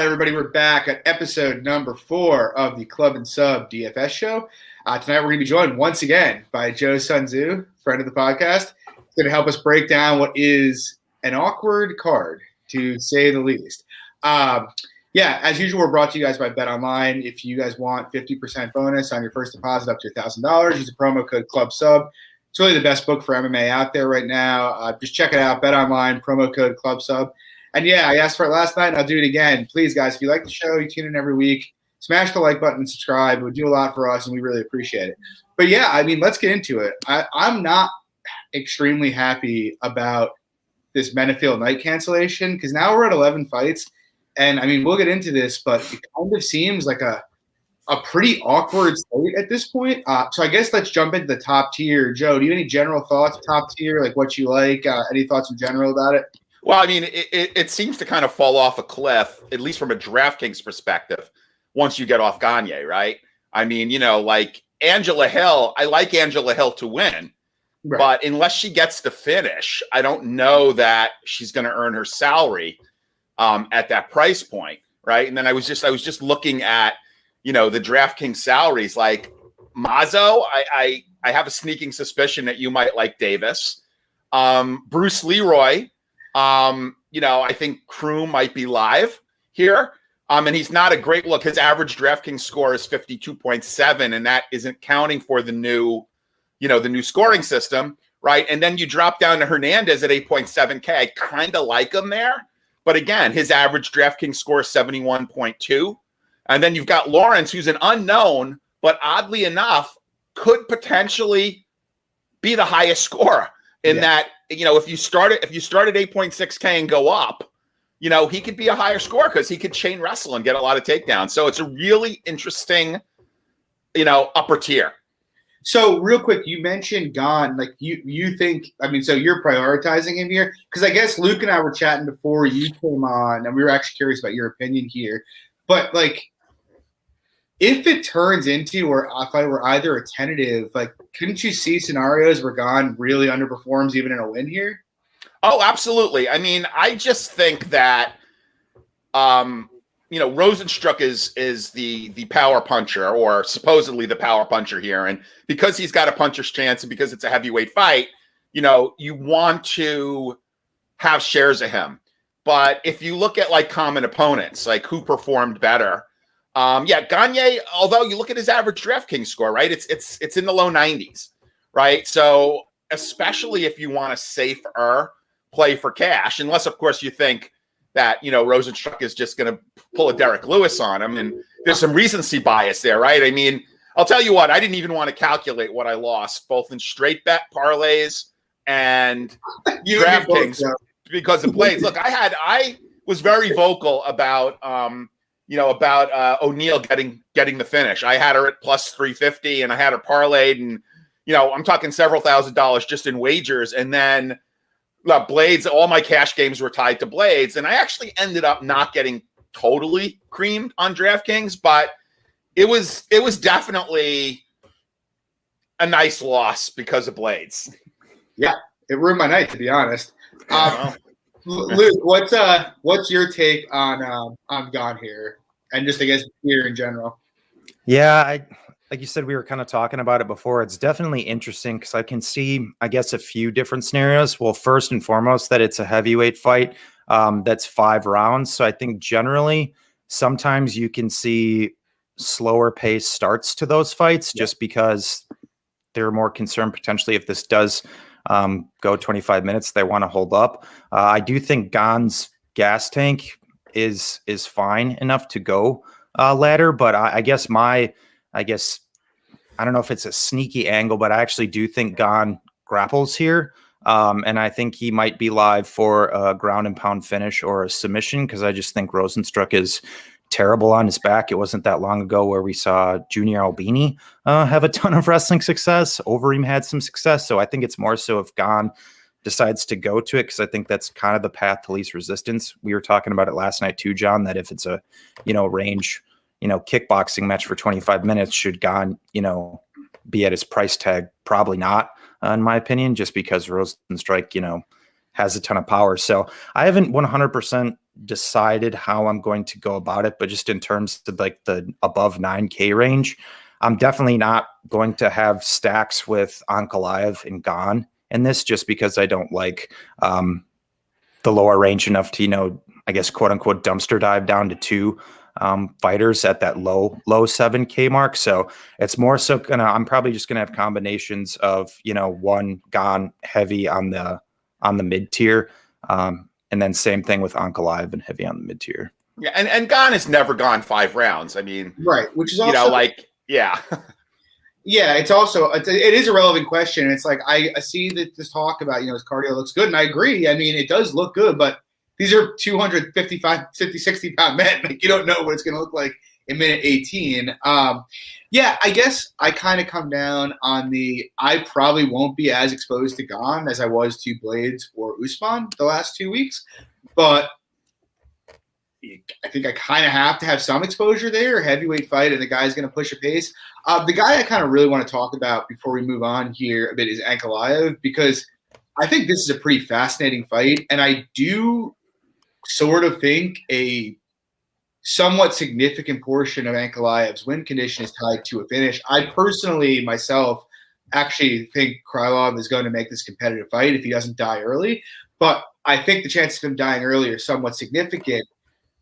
Everybody, we're back at episode number 4 of the Club and Sub DFS show. Tonight we're going to be joined once again by Joe Sun Tzu, friend of the podcast. He's going to help us break down what is an awkward card, to say the least. As usual, we're brought to you guys by BetOnline. If you guys want 50% bonus on your first deposit up to $1,000, use the promo code CLUBSUB. It's really the best book for MMA out there right now. Just check it out, BetOnline, promo code CLUBSUB. And I asked for it last night, and I'll do it again. Please, guys, if you like the show, you tune in every week, smash the like button and subscribe. It would do a lot for us, and we really appreciate it. But, let's get into it. I'm not extremely happy about this Benefield night cancellation because now we're at 11 fights. And, we'll get into this, but it kind of seems like a pretty awkward slate at this point. So I guess let's jump into the top tier. Joe, do you have any general thoughts, top tier, like what you like? Any thoughts in general about it? Well, it seems to kind of fall off a cliff, at least from a DraftKings perspective, once you get off Gane, right? Like Angela Hill, I like Angela Hill to win, right, but unless she gets the finish, I don't know that she's going to earn her salary at that price point, right? And then I was just looking at, the DraftKings salaries, like Mazzo, I have a sneaking suspicion that you might like Davis. Bruce Leroy, I think Kroom might be live here. And he's not a great look. His average DraftKings score is 52.7, and that isn't counting for the new scoring system, right? And then you drop down to Hernandez at 8.7K. I kind of like him there. But again, his average DraftKings score is 71.2. And then you've got Lawrence, who's an unknown, but oddly enough, could potentially be the highest scorer in that, if you start at 8.6K and go up, he could be a higher score because he could chain wrestle and get a lot of takedowns. So it's a really interesting, upper tier. So real quick, you mentioned Gane. Like you think, so you're prioritizing him here? Because I guess Luke and I were chatting before you came on, and we were actually curious about your opinion here. But if it turns into where if I were either a tentative, couldn't you see scenarios where Gane really underperforms even in a win here? Oh, absolutely. I just think that, Rozenstruik is the power puncher, or supposedly the power puncher here. And because he's got a puncher's chance and because it's a heavyweight fight, you want to have shares of him. But if you look at common opponents, who performed better, Gane, although you look at his average DraftKings score, right? It's in the low 90s, right? So especially if you want a safer play for cash, unless of course you think that, Rozenstruik is just going to pull a Derek Lewis on him. And there's some recency bias there, right? I'll tell you what, I didn't even want to calculate what I lost, both in straight bet parlays and DraftKings because of plays. Look, I was very vocal about, O'Neal getting the finish. I had her at plus 350 and I had her parlayed, and, I'm talking several $1,000s just in wagers. And then Blades, all my cash games were tied to Blades. And I actually ended up not getting totally creamed on DraftKings, but it was definitely a nice loss because of Blades. Yeah, it ruined my night, to be honest. Luke, what's your take on Gane here, and just I guess here in general? Yeah, like you said, we were kind of talking about it before. It's definitely interesting because I can see, I guess, a few different scenarios. Well, first and foremost, that it's a heavyweight fight that's 5 rounds. So I think generally, sometimes you can see slower pace starts to those fights just because they're more concerned potentially if this does go 25 minutes, they want to hold up. I do think Gane's gas tank is fine enough to go ladder, but I guess I don't know if it's a sneaky angle, but I actually do think Gane grapples here. And I think he might be live for a ground and pound finish or a submission, because I just think Rozenstruik is terrible on his back. It wasn't that long ago where we saw Junior Albini have a ton of wrestling success. Overeem had some success. So I think it's more so if Gane decides to go to it, because I think that's kind of the path to least resistance. We were talking about it last night too, John, that if it's a, range, kickboxing match for 25 minutes, should Gane, be at his price tag? Probably not, in my opinion, just because Rozenstruik, has a ton of power. So I haven't 100% decided how I'm going to go about it, but just in terms of like the above 9K range, I'm definitely not going to have stacks with Ankalaev and Gane in this, just because I don't like the lower range enough to, I guess, quote unquote, dumpster dive down to two fighters at that low 7K mark. So it's more so I'm probably just gonna have combinations of, one Gane heavy on the mid tier, and then same thing with Ankalaev and heavy on the mid tier. Yeah, and Gane has never gone 5 rounds. I mean, right, which is also yeah. Yeah, it is a relevant question. It's like I see that this talk about, his cardio looks good, and I agree. I mean, it does look good, but these are 255, 50, 60-pound men. Like, you don't know what it's going to look like in minute 18. Yeah, I guess I kind of come down on I probably won't be as exposed to Gane as I was to Blades or Usman the last 2 weeks, but I think I kind of have to have some exposure there. Heavyweight fight, and the guy's going to push a pace. The guy I kind of really want to talk about before we move on here a bit is Ankalaev, because I think this is a pretty fascinating fight, and I do sort of think a somewhat significant portion of Ankalaev's win condition is tied to a finish. I personally, myself, actually think Krylov is going to make this competitive fight if he doesn't die early, but I think the chances of him dying early are somewhat significant.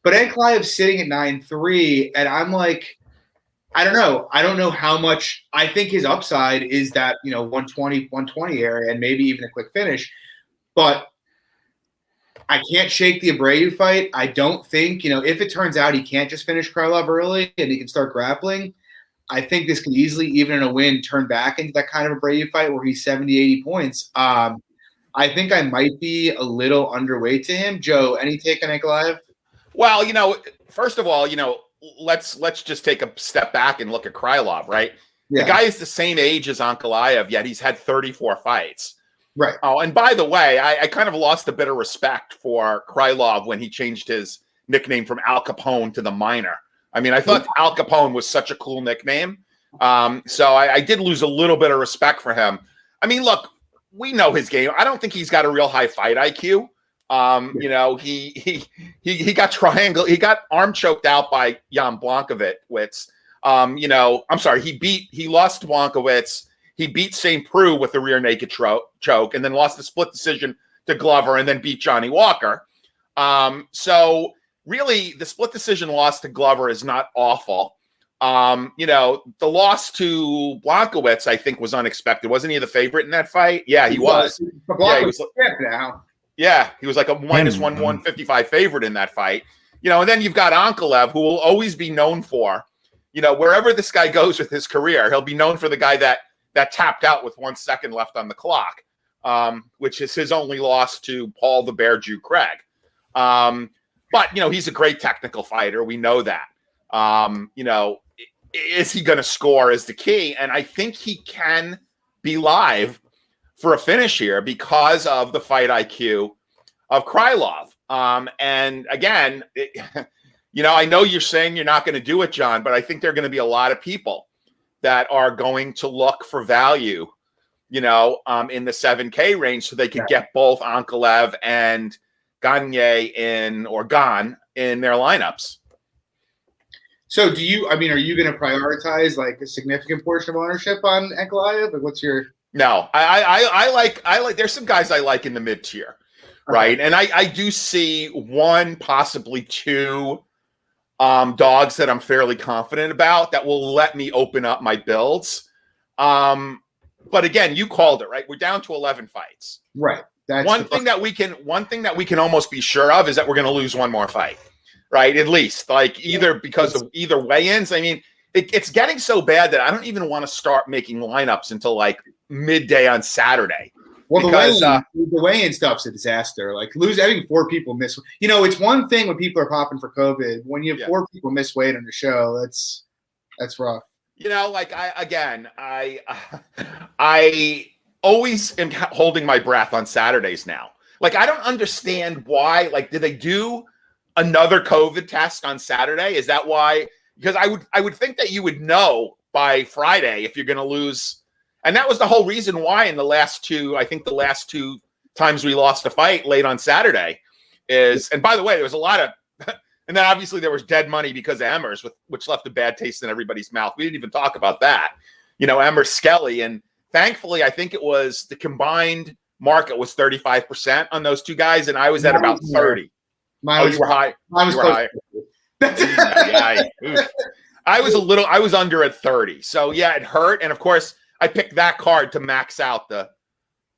But Ankalaev's sitting at 9-3, and I'm like, I don't know. I don't know how much. I think his upside is that, 120 area and maybe even a quick finish. But I can't shake the Abreu fight. I don't think, if it turns out he can't just finish Krylov early and he can start grappling, I think this could easily, even in a win, turn back into that kind of Abreu fight where he's 70, 80 points. I think I might be a little underweight to him. Joe, any take on Ankalaev? Well, first of all, let's just take a step back and look at Krylov, right? Yeah. The guy is the same age as Ankalaev, yet he's had 34 fights. Right. Oh, and by the way, I kind of lost a bit of respect for Krylov when he changed his nickname from Al Capone to the Miner. I mean, I thought Al Capone was such a cool nickname. So I did lose a little bit of respect for him. I mean, look, we know his game. I don't think he's got a real high fight IQ. He got he got arm choked out by Jan Blachowicz. I'm sorry, he lost to Blachowicz. He beat St. Preux with the rear naked choke, and then lost the split decision to Glover, and then beat Johnny Walker. So really, the split decision loss to Glover is not awful. The loss to Blachowicz, I think, was unexpected. Wasn't he the favorite in that fight? Yeah, he was. Yeah, he was now. Yeah, he was like a minus 155 favorite in that fight. And then you've got Ankalaev, who will always be known for, wherever this guy goes with his career, he'll be known for the guy that tapped out with 1 second left on the clock, which is his only loss to Paul the Bear Jew Craig. But, he's a great technical fighter. We know that. Is he going to score is the key. And I think he can be live for a finish here because of the fight IQ of Krylov. And again, I know you're saying you're not going to do it, John, but I think there are going to be a lot of people that are going to look for value, in the 7K range so they can get both Ankalaev and Gane in their lineups. So are you going to prioritize like a significant portion of ownership on Ankalaev? Like, what's your... No, I like, there's some guys I like in the mid tier, right? And I do see one, possibly two dogs that I'm fairly confident about that will let me open up my builds. But again, you called it, right? We're down to 11 fights. Right. That's one thing that we can almost be sure of is that we're going to lose one more fight, right? At least, like either because of either weigh-ins. I mean, it's getting so bad that I don't even want to start making lineups until like midday on Saturday. Well, the weigh-in stuff's a disaster. Like having 4 people miss. It's one thing when people are popping for COVID. When you have 4 people miss weight on the show, that's rough. I always am holding my breath on Saturdays now. Like, I don't understand why. Like, did they do another COVID test on Saturday? Is that why? Because I would think that you would know by Friday if you're going to lose. And that was the whole reason why in the last two times we lost a fight late on Saturday is, and by the way, there was a lot of, and then obviously there was dead money because of Emmers, which left a bad taste in everybody's mouth. We didn't even talk about that. Emmers, Skelly, and thankfully, I think it was the combined market was 35% on those two guys, and I was at about 30. You were high. Mine was close. I was under at 30. So yeah, it hurt. And of course, I picked that card to max out the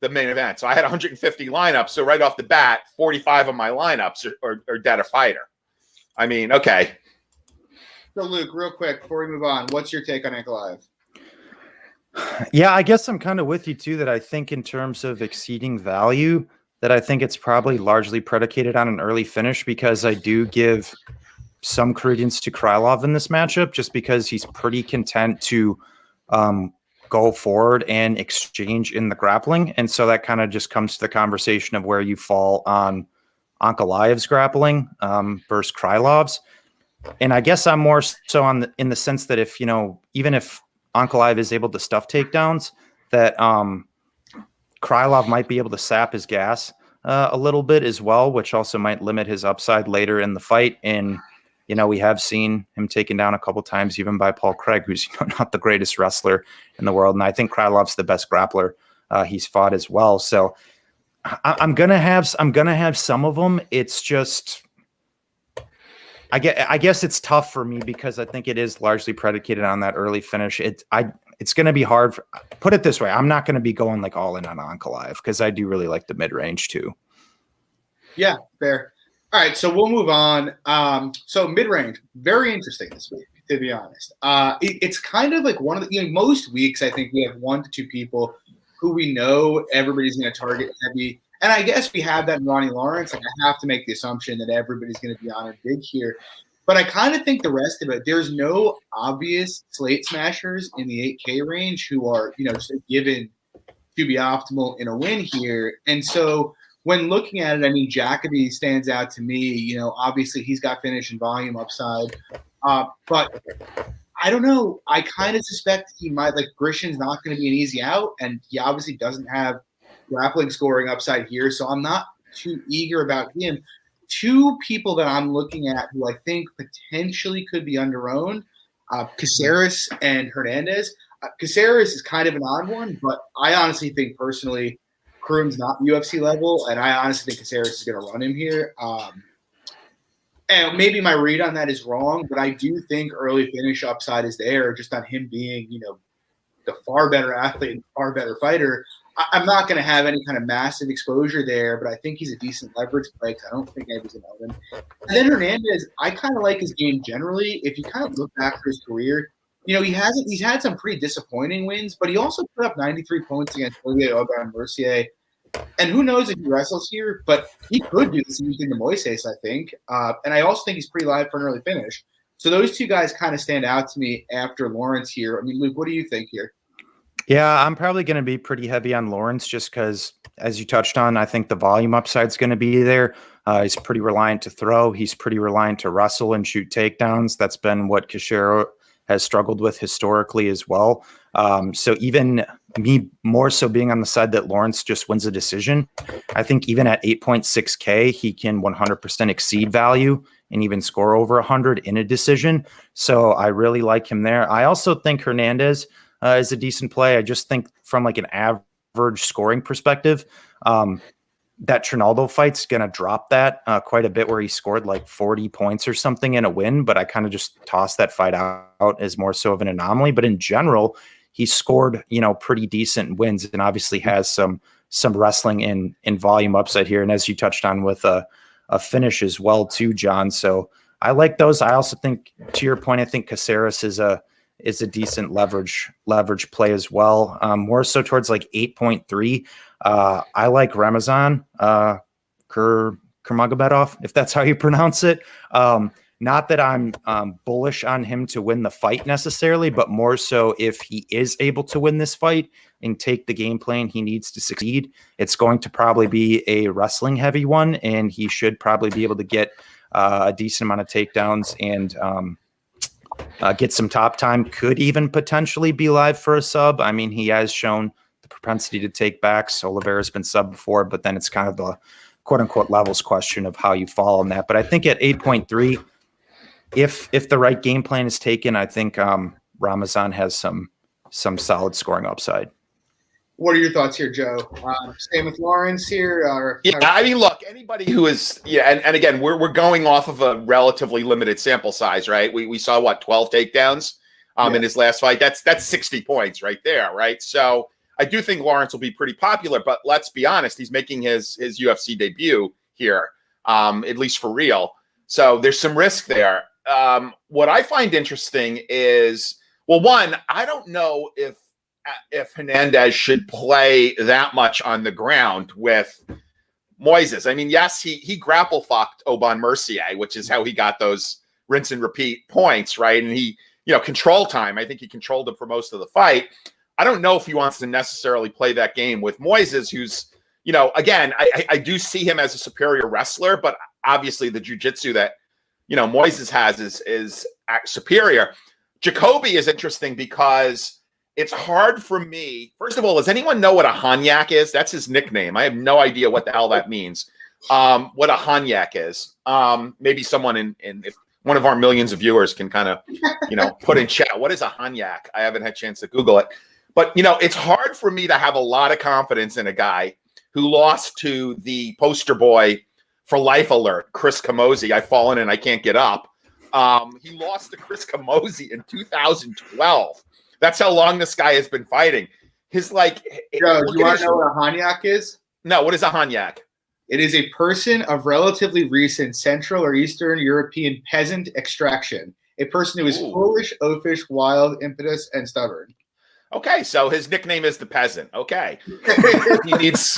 main event. So I had 150 lineups. So right off the bat, 45 of my lineups are dead a fighter. I mean, okay. So Luke, real quick before we move on, what's your take on Ankalaev? Yeah, I guess I'm kind of with you too, that I think in terms of exceeding value, that I think it's probably largely predicated on an early finish, because I do give some credence to Krylov in this matchup, just because he's pretty content to go forward and exchange in the grappling. And so that kind of just comes to the conversation of where you fall on Ankalaev's grappling versus Krylov's. And I guess I'm more so in the sense that if, even if Ankalaev is able to stuff takedowns, that Krylov might be able to sap his gas a little bit as well, which also might limit his upside later in the fight. And, we have seen him taken down a couple times, even by Paul Craig, who's not the greatest wrestler in the world. And I think Krylov's the best grappler he's fought as well. So I'm gonna have some of them. It's just, I guess it's tough for me because I think it is largely predicated on that early finish. It's going to be hard. Put it this way, I'm not going to be going like all in on Ankalaev because I do really like the mid range too. Yeah, fair. All right, so we'll move on. So mid range, very interesting this week, to be honest. It's kind of like one of the most weeks. I think we have 1 to 2 people who we know everybody's going to target heavy. And I guess we have that in Ronnie Lawrence. Like, I have to make the assumption that everybody's going to be on a big here. But I kind of think the rest of it, there's no obvious slate smashers in the 8K range who are, just given to be optimal in a win here. And so when looking at it, I mean, Jacoby stands out to me. Obviously he's got finish and volume upside. But I don't know. I kind of suspect he might, like, Grishin's not going to be an easy out. And he obviously doesn't have grappling scoring upside here, so I'm not too eager about him. 2 people that I'm looking at who I think potentially could be underowned, Caceres and Hernandez. Caceres is kind of an odd one, but I honestly think personally Kroom's not UFC level, and I honestly think Caceres is going to run him here. And maybe my read on that is wrong, but I do think early finish upside is there just on him being, the far better athlete and far better fighter. I'm not going to have any kind of massive exposure there, but I think he's a decent leverage play because I don't think anybody's going to own him. And then Hernandez, I kind of like his game generally. If you kind of look back for his career, he's had some pretty disappointing wins, but he also put up 93 points against Olivier Aubin Mercier. And who knows if he wrestles here, but he could do the same thing to Moises, I think. And I also think he's pretty live for an early finish. So those 2 guys kind of stand out to me after Lawrence here. I mean, Luke, what do you think here? Yeah, I'm probably going to be pretty heavy on Lawrence just because, as you touched on, I think the volume upside is going to be there. He's pretty reliant to throw. He's pretty reliant to wrestle and shoot takedowns. That's been what Cachero has struggled with historically as well. So even me more so being on the side that Lawrence just wins a decision, I think even at 8.6K, he can 100% exceed value and even score over 100 in a decision. So I really like him there. I also think Hernandez is a decent play. I just think from like an average scoring perspective, that Trinaldo fight's going to drop that quite a bit, where he scored like 40 points or something in a win, but I kind of just tossed that fight out as more so of an anomaly. But in general, he scored, pretty decent wins and obviously has some wrestling in volume upside here. And as you touched on with a finish as well too, John. So I like those. I also think, to your point, I think Caceres is a decent leverage play as well. More so towards like 8.3. I like Ramazan Kurmagomedov, if that's how you pronounce it. Not that I'm bullish on him to win the fight necessarily, but more so if he is able to win this fight and take the game plan he needs to succeed, it's going to probably be a wrestling heavy one, and he should probably be able to get a decent amount of takedowns and get some top time. Could even potentially be live for a sub. I mean, he has shown the propensity to take backs. Oliveira's been sub before, but then it's kind of quote unquote levels question of how you fall on that. But I think at 8.3, if the right game plan is taken, I think Ramazan has some solid scoring upside. What are your thoughts here, Joe? Same with Lawrence here? Yeah, I mean, look, anybody who is, and again, we're going off of a relatively limited sample size, right? We saw, 12 takedowns in his last fight. That's 60 points right there, right? So I do think Lawrence will be pretty popular, but let's be honest, he's making his UFC debut here, at least for real. So there's some risk there. What I find interesting is, well, one, I don't know if Hernandez should play that much on the ground with Moises. I mean, yes, he grapple fucked Aubin Mercier, which is how he got those rinse and repeat points, right? And he, control time. I think he controlled him for most of the fight. I don't know if he wants to necessarily play that game with Moises, who's, again, I do see him as a superior wrestler, but obviously the jiu-jitsu that, Moises has is superior. Jacoby is interesting because it's hard for me. First of all, does anyone know what a Hanyak is? That's his nickname. I have no idea what the hell that means. What a Hanyak is. Maybe someone if one of our millions of viewers can kind of, put in chat. What is a Hanyak? I haven't had a chance to Google it. But, it's hard for me to have a lot of confidence in a guy who lost to the poster boy for Life Alert, Chris Camozzi. I've fallen and I can't get up. He lost to Chris Camozzi in 2012. That's how long this guy has been fighting. Joe, do you want to know what a Hanyak is? No, what is a Hanyak? It is a person of relatively recent Central or Eastern European peasant extraction. A person who is foolish, oafish, wild, impetuous, and stubborn. Okay, so his nickname is the peasant. Okay.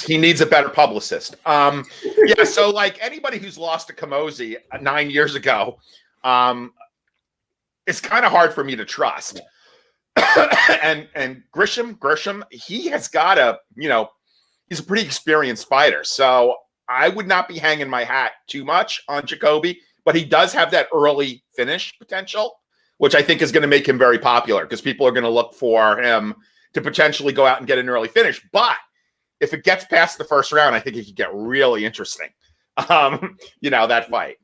he needs a better publicist. So like anybody who's lost to Camozzi 9 years ago, it's kind of hard for me to trust. and Grisham, he has got he's a pretty experienced fighter. So I would not be hanging my hat too much on Jacoby, but he does have that early finish potential, which I think is going to make him very popular because people are going to look for him to potentially go out and get an early finish. But if it gets past the first round, I think it could get really interesting. That fight.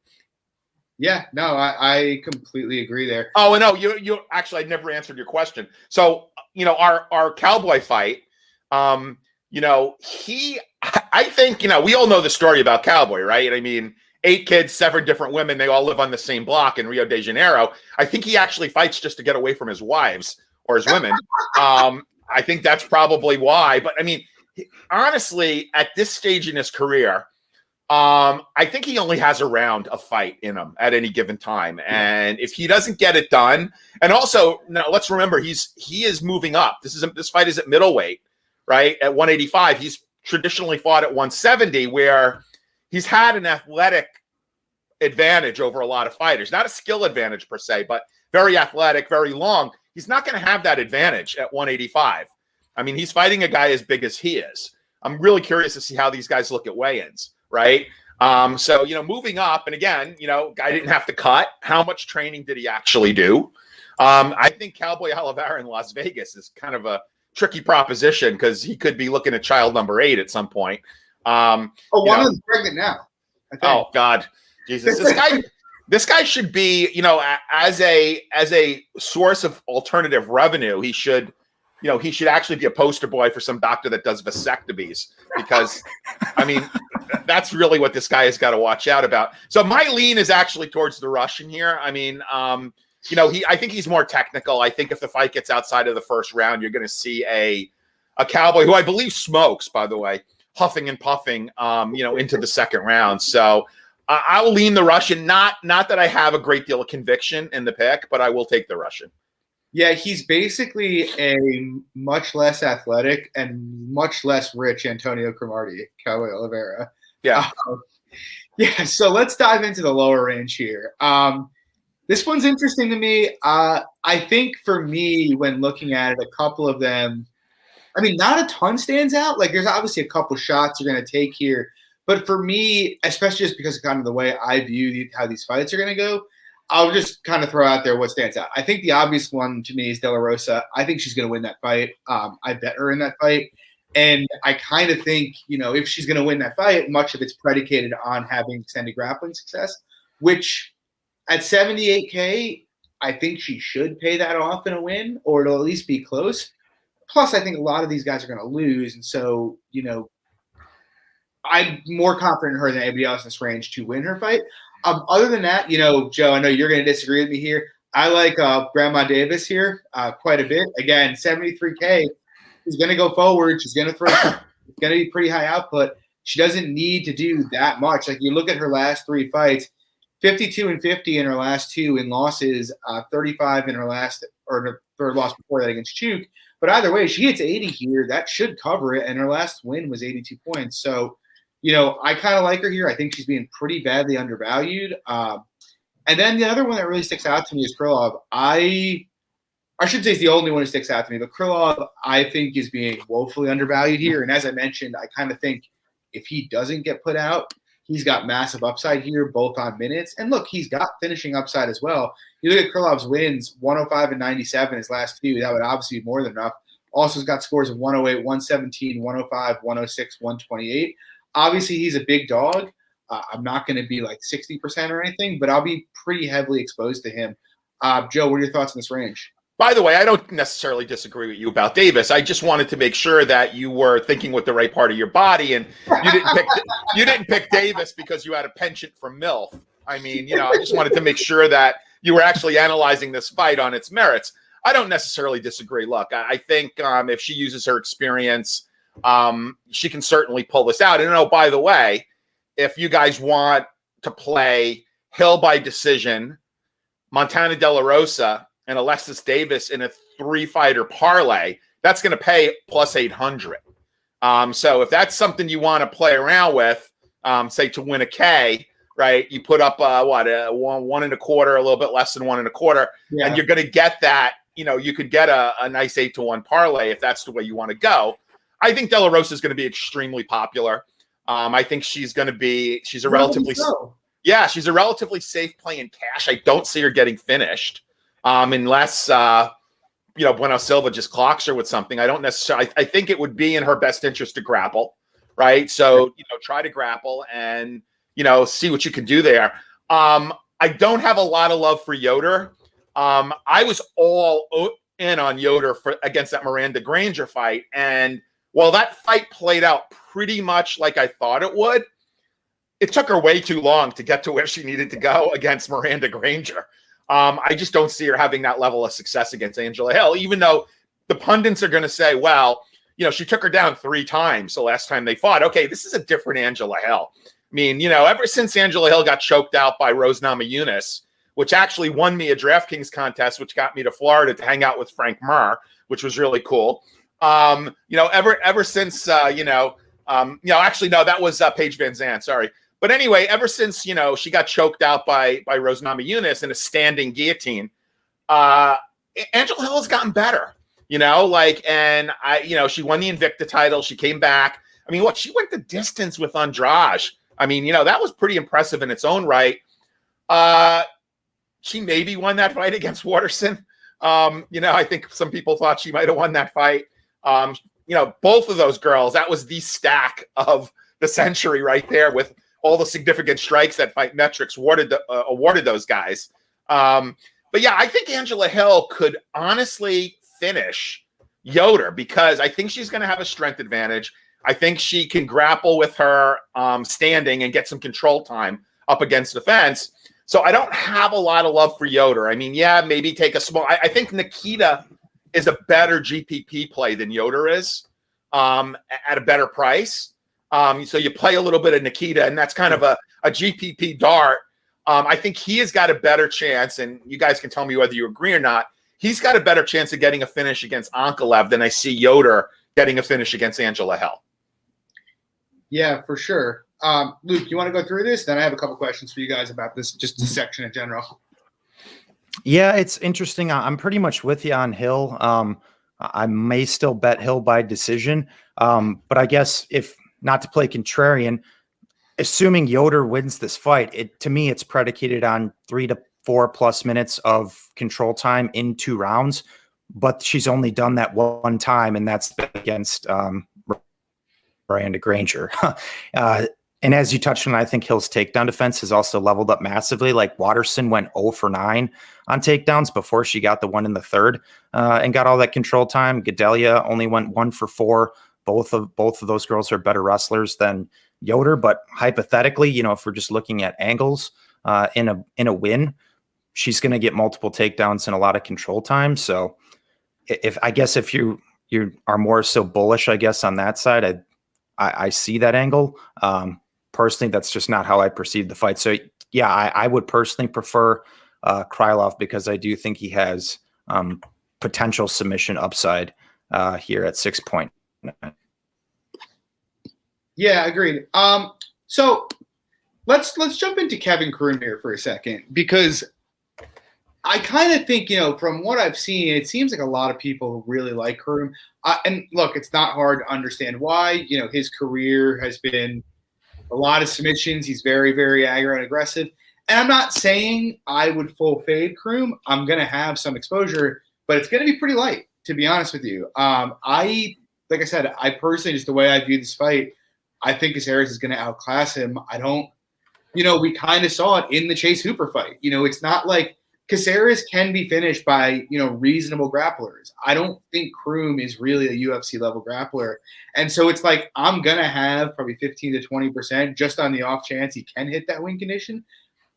Yeah, no, I completely agree there. Oh, no, you actually, I never answered your question. So, our Cowboy fight, I think, we all know the story about Cowboy, right? I mean, 8 kids, 7 different women, they all live on the same block in Rio de Janeiro. I think he actually fights just to get away from his wives or his women. I think that's probably why. But I mean, honestly, at this stage in his career, I think he only has a round of fight in him at any given time. And if he doesn't get it done, and also now let's remember he is moving up. This fight is at middleweight, right? At 185. He's traditionally fought at 170, where he's had an athletic advantage over a lot of fighters. Not a skill advantage per se, but very athletic, very long. He's not going to have that advantage at 185. I mean, he's fighting a guy as big as he is. I'm really curious to see how these guys look at weigh-ins. Right. So, moving up, and again, guy didn't have to cut. How much training did he actually do? I think Cowboy Oliveira in Las Vegas is kind of a tricky proposition because he could be looking at child number 8 at some point. One of them's pregnant now. Oh God, Jesus. This guy should be, as a source of alternative revenue, he should actually be a poster boy for some doctor that does vasectomies because, I mean, that's really what this guy has got to watch out about. So my lean is actually towards the Russian here. I mean, I think he's more technical. I think if the fight gets outside of the first round, you're going to see a Cowboy who I believe smokes, by the way, huffing and puffing, into the second round. So I will lean the Russian. Not that I have a great deal of conviction in the pick, but I will take the Russian. Yeah, he's basically a much less athletic and much less rich Antonio Cromartie, Cowboy Oliveira. Yeah. So let's dive into the lower range here. This one's interesting to me. I think for me, when looking at it, a couple of them, I mean, not a ton stands out. Like, there's obviously a couple shots you're going to take here. But for me, especially just because of kind of the way I view how these fights are going to go, I'll just kind of throw out there what stands out. I think the obvious one to me is De La Rosa. I think she's going to win that fight. I bet her in that fight. And I kind of think, if she's going to win that fight, much of it's predicated on having extended grappling success, which at 78K, I think she should pay that off in a win, or it'll at least be close. Plus, I think a lot of these guys are going to lose. And so, I'm more confident in her than anybody else in this range to win her fight. Other than that, Joe, I know you're going to disagree with me here. I like Grandma Davis here quite a bit. Again, 73K. She's going to go forward. She's going to throw. It's going to be pretty high output. She doesn't need to do that much. Like, you look at her last 3 fights, 52-50 in her last 2 in losses, 35 in her last, or her third loss before that against Chuk. But either way, she hits 80 here. That should cover it. And her last win was 82 points. So, I kind of like her here. I think she's being pretty badly undervalued. And then the other one that really sticks out to me is Krylov. I should say it's the only one who sticks out to me, but Krylov, I think, is being woefully undervalued here. And as I mentioned, I kind of think if he doesn't get put out, he's got massive upside here, both on minutes. And look, he's got finishing upside as well. You look at Krylov's wins, 105 and 97 his last 2. That would obviously be more than enough. Also, has got scores of 108, 117, 105, 106, 128. Obviously, he's a big dog. I'm not going to be like 60% or anything, but I'll be pretty heavily exposed to him. Joe, what are your thoughts on this range? By the way, I don't necessarily disagree with you about Davis. I just wanted to make sure that you were thinking with the right part of your body, and you didn't pick Davis because you had a penchant for MILF. I mean, I just wanted to make sure that you were actually analyzing this fight on its merits. I don't necessarily disagree. Look, I think if she uses her experience, she can certainly pull this out. And by the way, if you guys want to play Hill by decision, Montana De La Rosa, and Alexis Davis in a 3-fighter parlay, that's going to pay plus 800. So if that's something you want to play around with, say to win a K, right? You put up one and a quarter, a little bit less than 1 1/4, and you're going to get that. You could get a nice 8-to-1 parlay if that's the way you want to go. I think De La Rosa is going to be extremely popular. I think she's a relatively she's a relatively safe play in cash. I don't see her getting finished. Unless Bueno Silva just clocks her with something. I don't necessarily. I think it would be in her best interest to grapple, right? So try to grapple and see what you can do there. I don't have a lot of love for Yoder. I was all in on Yoder against that Miranda Granger fight, and while that fight played out pretty much like I thought it would, it took her way too long to get to where she needed to go against Miranda Granger. I just don't see her having that level of success against Angela Hill, even though the pundits are going to say, well, she took her down 3 times the last time they fought. Okay, this is a different Angela Hill. I mean, ever since Angela Hill got choked out by Rose Namajunas, which actually won me a DraftKings contest, which got me to Florida to hang out with Frank Murr, which was really cool. Ever since, actually, no, that was Paige Van Zandt, sorry. But anyway, ever since, she got choked out by Rose Namajunas in a standing guillotine, Angela Hill has gotten better, and she won the Invicta title. She came back. I mean, she went the distance with Andrade. I mean, that was pretty impressive in its own right. She maybe won that fight against Waterson. I think some people thought she might have won that fight. Both of those girls, that was the stack of the century right there with all the significant strikes that Fight Metrics awarded those guys. But yeah, I think Angela Hill could honestly finish Yoder because I think she's going to have a strength advantage. I think she can grapple with her standing and get some control time up against the fence. So I don't have a lot of love for Yoder. I mean, maybe take a small. I think Nikita is a better GPP play than Yoder is at a better price. So you play a little bit of Nikita, and that's kind of a GPP dart. I think he has got a better chance, and you guys can tell me whether you agree or not. He's got a better chance of getting a finish against Ankalaev than I see Yoder getting a finish against Angela Hill. Yeah, for sure. Luke, you want to go through this? Then I have a couple questions for you guys about this, just the section in general. Yeah, it's interesting. I'm pretty much with you on Hill. I may still bet Hill by decision, but I guess if not to play contrarian, assuming Yoder wins this fight, to me, it's predicated on 3 to 4 plus minutes of control time in 2 rounds, but she's only done that one time, and that's been against Miranda Granger. And as you touched on, I think Hill's takedown defense has also leveled up massively. Like Watterson went 0 for 9 on takedowns before she got the one in the third and got all that control time. Gedalia only went 1 for 4. Both of those girls are better wrestlers than Yoder. But hypothetically, if we're just looking at angles in a win, she's going to get multiple takedowns and a lot of control time. So if you are more so bullish, I guess, on that side, I see that angle. Personally, that's just not how I perceive the fight. So yeah, I would personally prefer Krylov because I do think he has potential submission upside here at 6.9. Yeah, agreed. So let's jump into Kevin Kroom here for a second, because I kind of think, from what I've seen, it seems like a lot of people really like Kroom. And look, it's not hard to understand why. His career has been a lot of submissions. He's very, very aggro and aggressive. And I'm not saying I would full fade Kroom. I'm going to have some exposure, but it's going to be pretty light, to be honest with you. Like I said, I personally, just the way I view this fight, I think Caceres is going to outclass him. We kind of saw it in the Chase Hooper fight. It's not like Caceres can be finished by, reasonable grapplers. I don't think Kroom is really a UFC level grappler. And so it's like, I'm going to have probably 15 to 20% just on the off chance he can hit that win condition.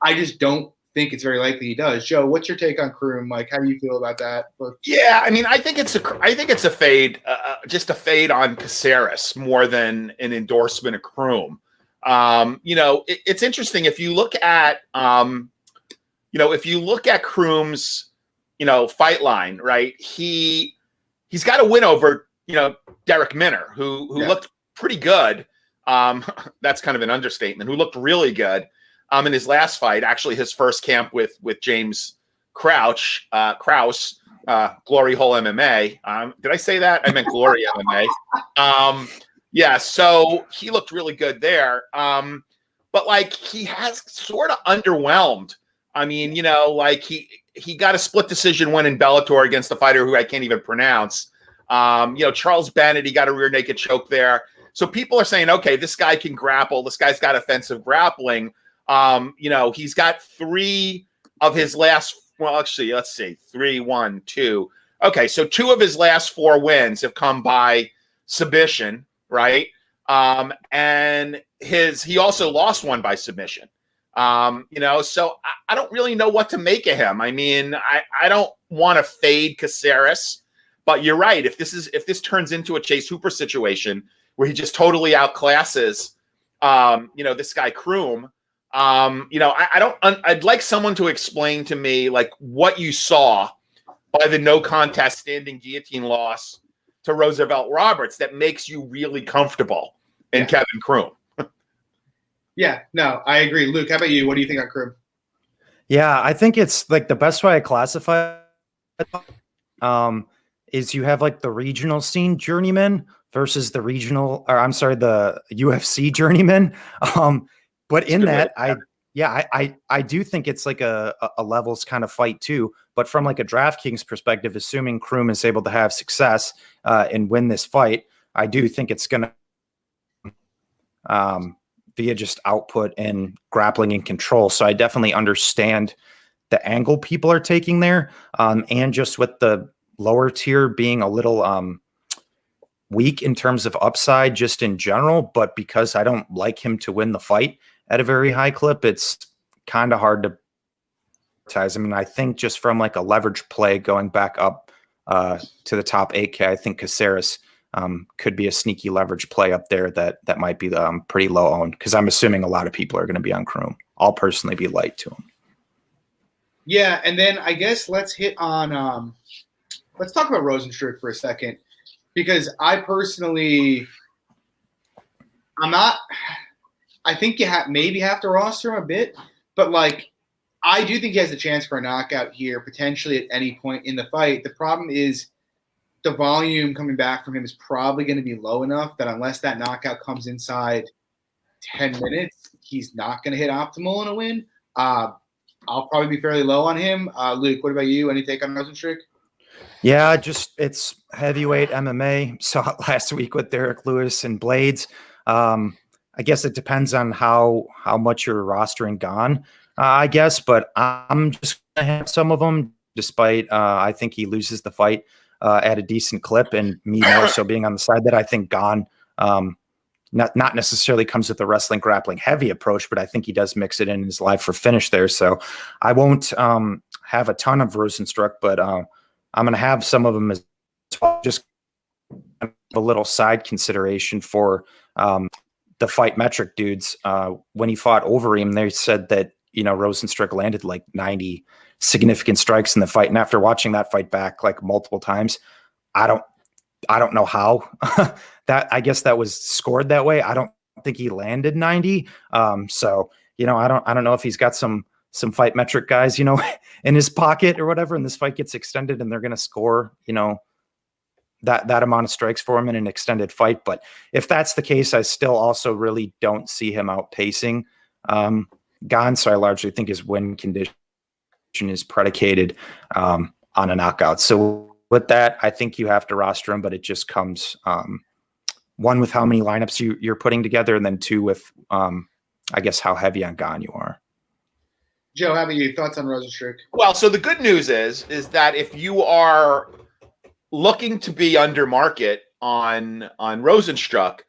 I just don't think it's very likely he does. Joe, what's your take on Kroom? Like, how do you feel about that? Yeah, I think it's a fade, just a fade on Caceres more than an endorsement of Kroom. It's interesting if you look at, Kroom's, fight line, right? He's got a win over, Derek Minner, who looked pretty good. That's kind of an understatement. Who looked really good in his last fight, actually his first camp with James Kraus, Glory Hole MMA. Did I say that? I meant Glory MMA. Yeah, so he looked really good there. But he has sort of underwhelmed. He got a split decision win in Bellator against a fighter who I can't even pronounce. Charles Bennett, he got a rear naked choke there. So people are saying, okay, this guy can grapple. This guy's got offensive grappling. He's got 3 of his last, let's see, 3, 1, 2. Okay, so 2 of his last 4 wins have come by submission, right? And he also lost one by submission. So I don't really know what to make of him. I don't want to fade Caceres, but you're right. If this turns into a Chase Hooper situation where he just totally outclasses, this guy Kroom, I'd like someone to explain to me what you saw by the no contest standing guillotine loss to Roosevelt Roberts that makes you really comfortable in Kevin Kroom. Yeah, no, I agree. Luke, how about you? What do you think on Kroom? Yeah, I think it's the best way I classify it, is you have the regional scene journeyman versus the UFC journeyman. But in that, I do think it's a levels kind of fight too. But from a DraftKings perspective, assuming Kroom is able to have success and win this fight, I do think it's going to via just output and grappling and control. So I definitely understand the angle people are taking there. And just with the lower tier being a little weak in terms of upside just in general, but because I don't like him to win the fight at a very high clip, it's kind of hard to advertise. I think just from a leverage play going back up to the top 8K, I think Caceres could be a sneaky leverage play up there that might be pretty low owned, because I'm assuming a lot of people are going to be on Kroom. I'll personally be light to him. Yeah, and then I guess let's hit on let's talk about Rozenstruik for a second, because I personally, I think you maybe have to roster him a bit, but I do think he has a chance for a knockout here, potentially at any point in the fight. The problem is the volume coming back from him is probably going to be low enough that unless that knockout comes inside 10 minutes, he's not going to hit optimal in a win. I'll probably be fairly low on him. Luke, what about you? Any take on Rozenstruik? Yeah, just it's heavyweight MMA. Saw it last week with Derek Lewis and Blades. I guess it depends on how much you're rostering Gane, I guess, but I'm just gonna have some of them, despite I think he loses the fight at a decent clip, and me more so being on the side that I think Gane not necessarily comes with the wrestling grappling heavy approach, but I think he does mix it in his live for finish there. So I won't have a ton of Rozenstruik, but I'm going to have some of them as well, just a little side consideration for the fight metric dudes. When he fought Overeem, they said that, Rozenstruik landed like 90 significant strikes in the fight. And after watching that fight back like multiple times, I don't know how that, I guess that was scored that way. I don't think he landed 90. So, I don't know if he's got some fight metric guys, in his pocket or whatever, and this fight gets extended and they're going to score, that amount of strikes for him in an extended fight. But if that's the case, I still also really don't see him outpacing Gane. So I largely think his win condition is predicated on a knockout. So with that, I think you have to roster him, but it just comes one with how many lineups you're putting together, and then two with I guess how heavy on Gane you are. Joe, how about you? Thoughts on Rozenstruik? Well, so the good news is that if you are looking to be under market on Rozenstruik,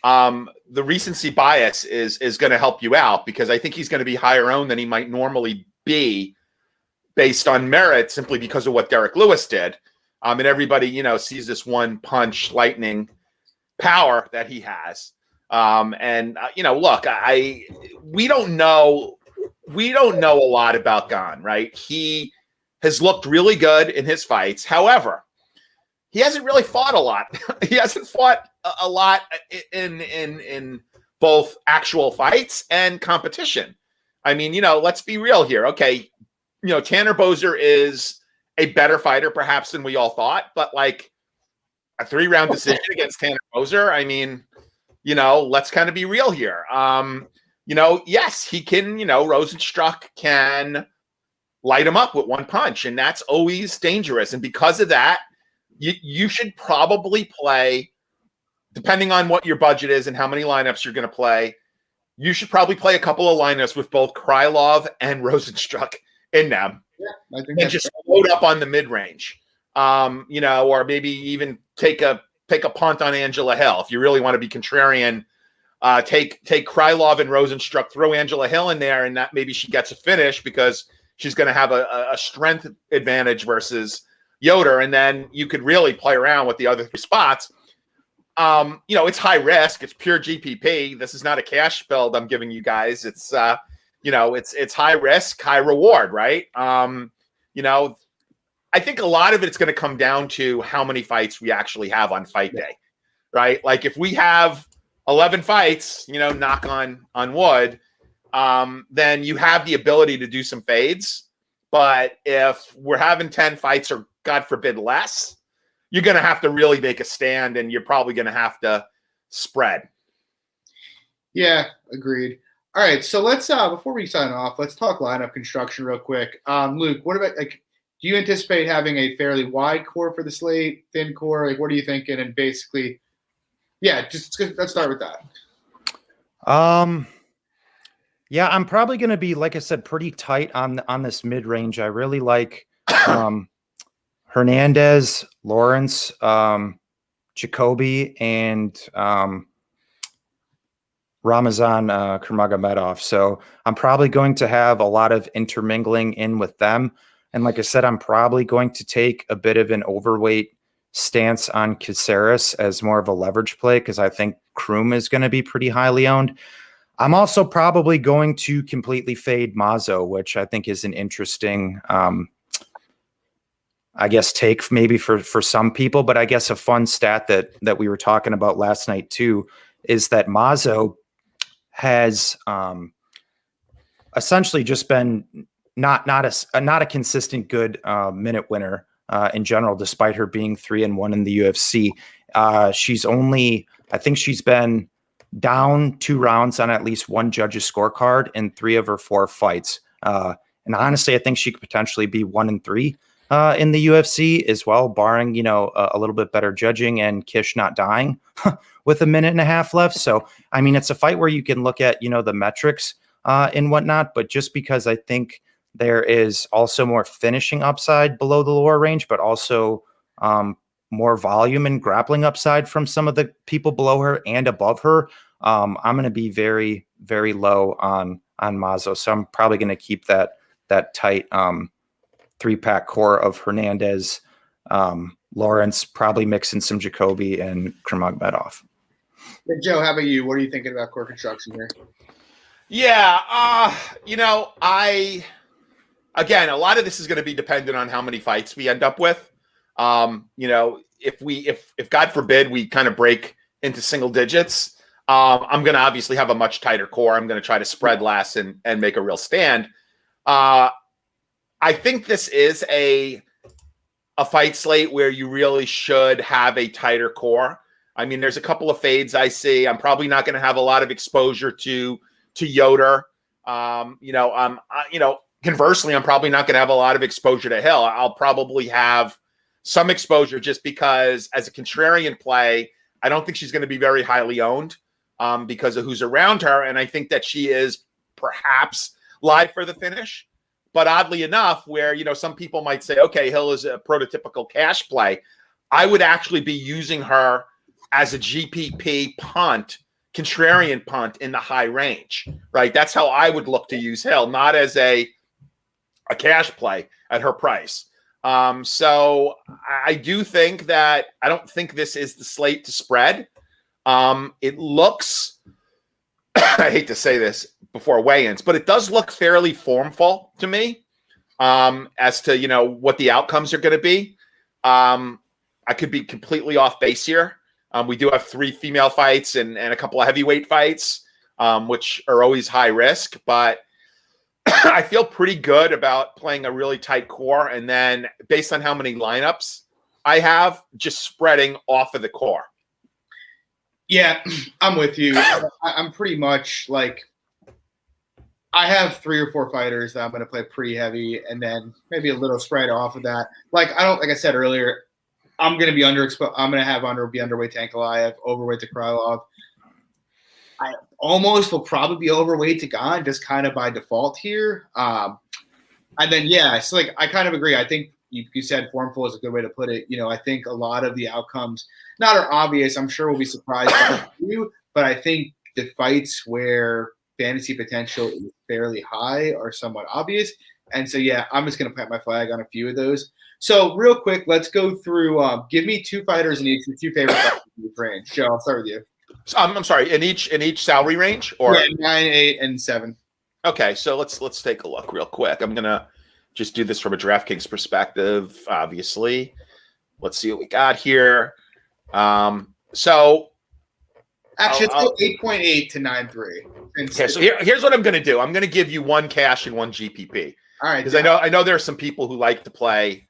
the recency bias is going to help you out, because I think he's going to be higher owned than he might normally be based on merit, simply because of what Derek Lewis did. And everybody, sees this one punch lightning power that he has. Look, we don't know a lot about Gane, right? He has looked really good in his fights. However, he hasn't really fought a lot. He hasn't fought a lot in both actual fights and competition. I mean, let's be real here. Okay, Tanner Boser is a better fighter perhaps than we all thought, but like a 3-round decision against Tanner Boser, I mean, let's kind of be real here. Yes, he can, Rozenstruik can light him up with one punch, and that's always dangerous. And because of that, you should probably play, depending on what your budget is and how many lineups you're going to play, you should probably play a couple of lineups with both Krylov and Rozenstruik in them. Yeah, I think and just load up on the mid-range, or maybe even take a punt on Angela Hill. If you really want to be contrarian, take Krylov and Rozenstruik, throw Angela Hill in there, and that maybe she gets a finish because she's going to have a strength advantage versus Yoder, and then you could really play around with the other 3 spots. It's high risk. It's pure GPP. This is not a cash build I'm giving you guys. It's it's high risk, high reward, right? I think a lot of it's going to come down to how many fights we actually have on fight day, right? Like if we have 11 fights, knock on wood, then you have the ability to do some fades. But if we're having 10 fights or God forbid less, you're going to have to really make a stand, and you're probably going to have to spread. Yeah, agreed. All right, so let's before we sign off, let's talk lineup construction real quick. Luke, what about, do you anticipate having a fairly wide core for the slate, thin core? What are you thinking? And basically, just let's start with that. Yeah, I'm probably going to be, like I said, pretty tight on this mid range. I really like Hernandez, Lawrence, Jacoby, and Ramazan Kurmagomedov. So I'm probably going to have a lot of intermingling in with them. And like I said, I'm probably going to take a bit of an overweight stance on Caceres as more of a leverage play, because I think Kroom is going to be pretty highly owned. I'm also probably going to completely fade Mazo, which I think is an interesting, take maybe for some people, but I guess a fun stat that we were talking about last night too, is that Mazo has essentially just been not a consistent good minute winner in general, despite her being 3-1 in the UFC. I think she's been down 2 rounds on at least one judge's scorecard in 3 of her 4 fights. And honestly, I think she could potentially be 1-3 in the UFC as well, barring, a little bit better judging and Kish not dying with a minute and a half left. So, I mean, it's a fight where you can look at, the metrics and whatnot, but just because I think there is also more finishing upside below the lower range, but also more volume and grappling upside from some of the people below her and above her. I'm going to be very, very low on Mazo. So I'm probably going to keep that tight 3-pack core of Hernandez, Lawrence, probably mixing some Jacoby and Kurmagomedov. Hey, Joe, how about you? What are you thinking about core construction here? Yeah, again, a lot of this is going to be dependent on how many fights we end up with. If God forbid we kind of break into single digits, I'm going to obviously have a much tighter core. I'm going to try to spread less and make a real stand. I think this is a fight slate where you really should have a tighter core. I mean, there's a couple of fades I see. I'm probably not going to have a lot of exposure to Yoder. Conversely, I'm probably not going to have a lot of exposure to Hill. I'll probably have some exposure just because as a contrarian play, I don't think she's going to be very highly owned because of who's around her. And I think that she is perhaps live for the finish. But oddly enough, where, some people might say, okay, Hill is a prototypical cash play, I would actually be using her as a GPP punt, contrarian punt in the high range, right? That's how I would look to use Hill, not as a cash play at her price. So I do think that I don't think this is the slate to spread. It looks, I hate to say this before weigh-ins, but it does look fairly formful to me as to, what the outcomes are going to be. I could be completely off base here. We do have 3 female fights and a couple of heavyweight fights, which are always high risk, but I feel pretty good about playing a really tight core. And then based on how many lineups I have, just spreading off of the core. Yeah, I'm with you. I'm pretty much like, I have 3 or 4 fighters that I'm going to play pretty heavy and then maybe a little spread off of that. Like I said earlier, I'm going to be underexposed. I'm going to have be underweight to Ankalaev, overweight to Krylov. I almost will probably be overweight to Gane just kind of by default here. And then, it's like I kind of agree. I think you said formful is a good way to put it. I think a lot of the outcomes not are obvious. I'm sure we'll be surprised by you, but I think the fights where fantasy potential is fairly high are somewhat obvious. And so, I'm just going to plant my flag on a few of those. So real quick, let's go through. Give me 2 fighters in each, 2 favorite fighters in each range. Joe, I'll start with you. I'm sorry, in each salary range, or 9, 8, and 7. Okay, so let's take a look real quick. I'm gonna just do this from a DraftKings perspective. Obviously, let's see what we got here. So actually, let's go 8.8 to 9.3. Okay, so here's what I'm gonna do. I'm gonna give you 1 cash and 1 GPP. All right, because I know there are some people who like to play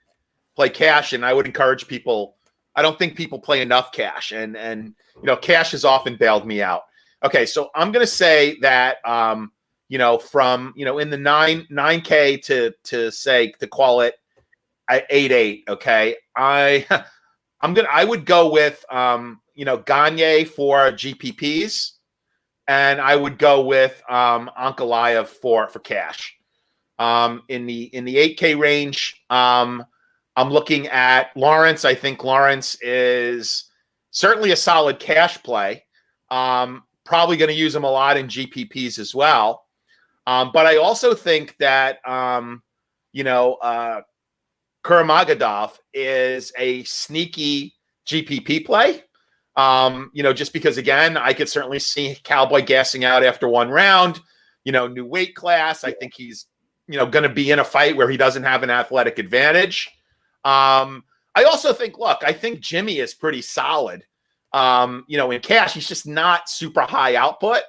cash, and I would encourage people. I don't think people play enough cash, and cash has often bailed me out. Okay, so I'm going to say that from in the 9K to say to call it 8.8. Okay, I would go with Gane for GPPs, and I would go with Ankalaev for cash. In the 8K range, I'm looking at Lawrence. I think Lawrence is certainly a solid cash play. Probably going to use him a lot in GPPs as well. But I also think that, Kurmagomedov is a sneaky GPP play. Just because, again, I could certainly see Cowboy gassing out after 1 round, new weight class. I think he's, going to be in a fight where he doesn't have an athletic advantage. I also think, I think Jimmy is pretty solid. In cash, he's just not super high output,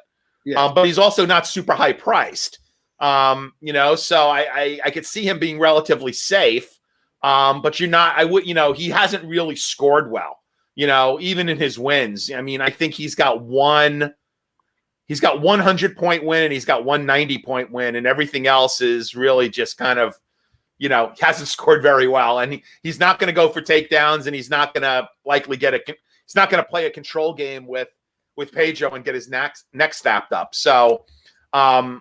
but he's also not super high priced. So I could see him being relatively safe. But he hasn't really scored well, even in his wins. I mean, I think he's got 100-point win and he's got 190-point win, and everything else is really just kind of, hasn't scored very well, and he's not going to go for takedowns, and he's not going to likely he's not going to play a control game with Pedro and get his neck snapped up. So I'm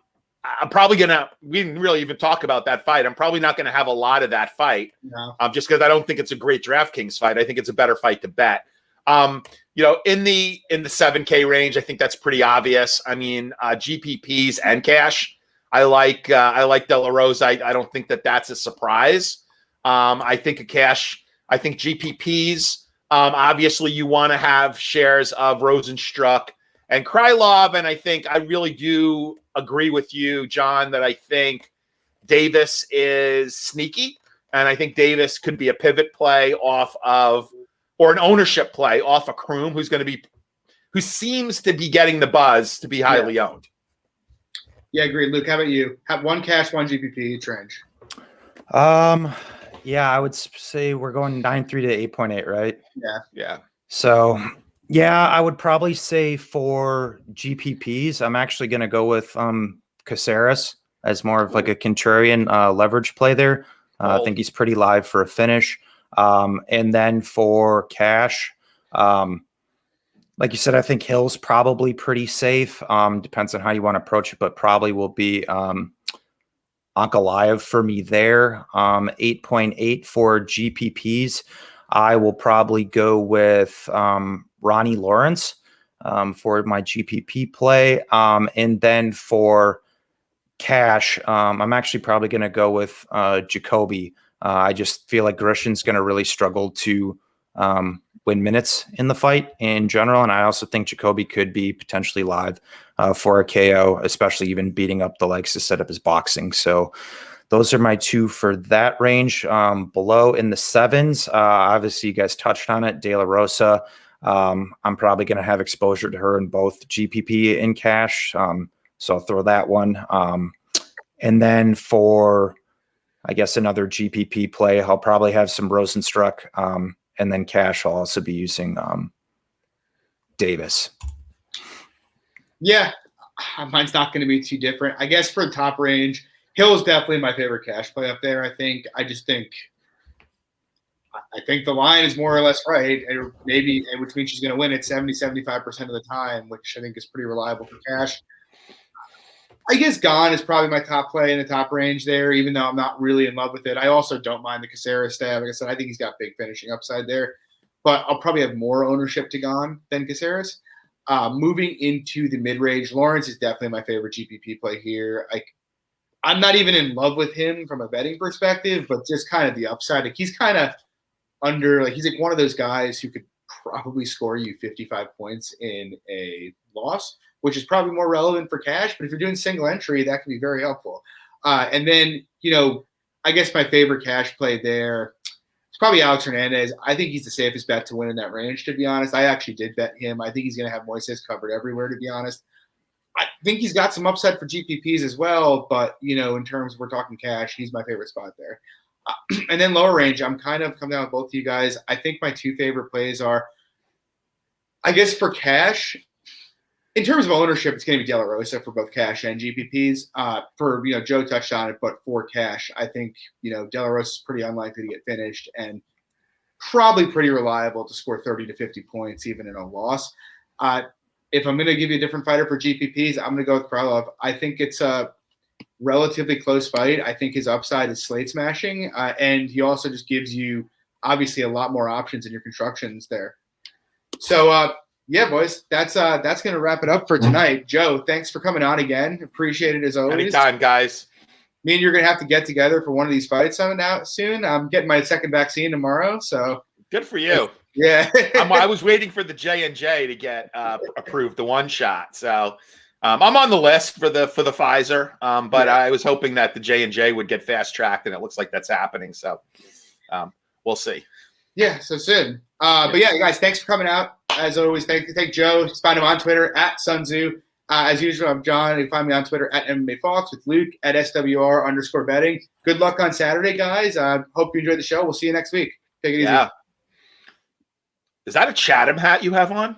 probably we didn't really even talk about that fight. I'm probably not going to have a lot of that fight, just because I don't think it's a great DraftKings fight. I think it's a better fight to bet. In the 7K range, I think that's pretty obvious. I mean, GPPs and cash. I like De La Rosa. I don't think that's a surprise. I think GPPs. Obviously, you want to have shares of Rozenstruik and Krylov, and I really do agree with you, John, that I think Davis is sneaky, and I think Davis could be a pivot play off of, or an ownership play off of Kroom, who seems to be getting the buzz to be highly owned. Yeah, agreed. Luke, how about you? Have one cash, one GPP each range. Yeah, I would say we're going 9.3 to 8.8, right? Yeah. So, yeah, I would probably say for GPPs, I'm actually going to go with Caceres as more of like a contrarian leverage play there. I think he's pretty live for a finish. And then for cash, like you said, I think Hill's probably pretty safe. Depends on how you want to approach it, but probably will be Ankalaev for me there. 8.8 for GPPs. I will probably go with Ronnie Lawrence for my GPP play. And then for cash, I'm actually probably going to go with Jacoby. I just feel like Grishin's going to really struggle to win minutes in the fight in general. And I also think Jacoby could be potentially live for a KO, especially even beating up the legs to set up his boxing. So those are my two for that range. Below in the sevens, obviously you guys touched on it, De La Rosa. I'm probably going to have exposure to her in both GPP and cash. So I'll throw that one. And then for, I guess, another GPP play, I'll probably have some Rozenstruik. And then cash, I'll also be using Davis. Yeah, mine's not going to be too different. I guess for the top range, Hill's definitely my favorite cash play up there. I think the line is more or less right. And maybe, which means she's going to win it 70-75% of the time, which I think is pretty reliable for cash. I guess Gane is probably my top play in the top range there, even though I'm not really in love with it. I also don't mind the Caceres stab. Like I said, I think he's got big finishing upside there. But I'll probably have more ownership to Gane than Caceres. Moving into the mid-range, Lawrence is definitely my favorite GPP play here. I'm not even in love with him from a betting perspective, but just kind of the upside. He's kind of he's like one of those guys who could probably score you 55 points in a loss, which is probably more relevant for cash. But if you're doing single entry, that can be very helpful. And then, I guess my favorite cash play there is probably Alex Hernandez. I think he's the safest bet to win in that range, to be honest. I actually did bet him. I think he's going to have Moises covered everywhere, to be honest. I think he's got some upside for GPPs as well. But, in terms of we're talking cash, he's my favorite spot there. And then lower range, I'm kind of coming down with both of you guys. I think my two favorite plays are, I guess for cash, in terms of ownership, it's going to be De La Rosa for both cash and GPPs. For Joe touched on it, but for cash, I think De La Rosa is pretty unlikely to get finished and probably pretty reliable to score 30 to 50 points even in a loss. If I'm going to give you a different fighter for GPPs, I'm going to go with Krylov. I think it's a relatively close fight. I think his upside is slate smashing, and he also just gives you obviously a lot more options in your constructions there. So. Yeah, boys, that's going to wrap it up for tonight. Joe, thanks for coming on again. Appreciate it as always. Anytime, guys. Me and you're going to have to get together for one of these fights out soon. I'm getting my second vaccine tomorrow, so good for you. Yeah, I was waiting for the J&J to get approved, the one shot. So I'm on the list for the Pfizer, but I was hoping that the J&J would get fast tracked, and it looks like that's happening. So we'll see. Yeah, so soon. But yeah, guys, thanks for coming out. As always, thank Joe. Just find him on Twitter at Sun Tzu. As usual, I'm John. You can find me on Twitter at MMA Fox, with Luke at SWR_betting. Good luck on Saturday, guys. Hope you enjoyed the show. We'll see you next week. Take it easy. Is that a Chatham hat you have on?